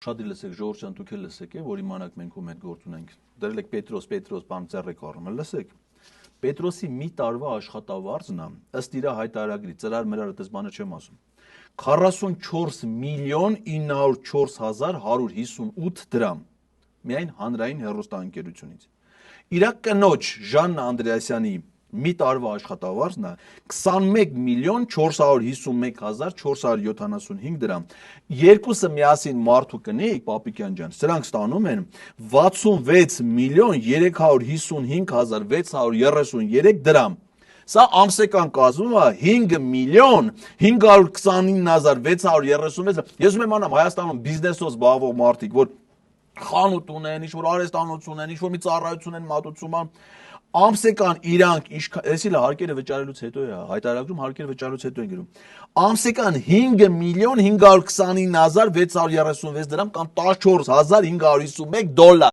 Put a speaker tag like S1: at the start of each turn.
S1: Շատ լսեք, ժողովրդյան դուք էլ լսեք, որ իմանաք մենք ում հետ գործ ունենք։ Դրել եք Պետրոս բան ծառեք առնում, լսեք։ Պետրոսի մի տարվա աշխատավարձն է, ըստ իր հայտարարագրի, ծրար մրարը դες բանը չեմ ասում։ 44.904.158 դրամ։ Միայն հանրային հեռուստաընկերությունից։ Իր կնոջ Ժաննա Անդրեասյանի մի տարվա աշխատավարձն է 21.451.475 դրամ։ Երկուսը միասին մարդու կնեիք, Պապիկյան ջան, սրանք ստանում են 66.455.633 դրամ։ Սա ամսական կազմում է 5.529.636։ Ես ուզում եմ անամ Հայաստանում բիզնեսով զբաղվող մարդիկ, որ խանութ ունեն, ինչ-որ արհեստանոց ունեն, ինչ-որ մի ծառայություն են մատուցում, ամսական իրանք էսի լա հարկերը վճարելուց հետո է, հայտարարագրում հարկերը վճարելուց հետո են գրում։ Ամսական 5.529.636 դրամ կամ 14.551 դոլար։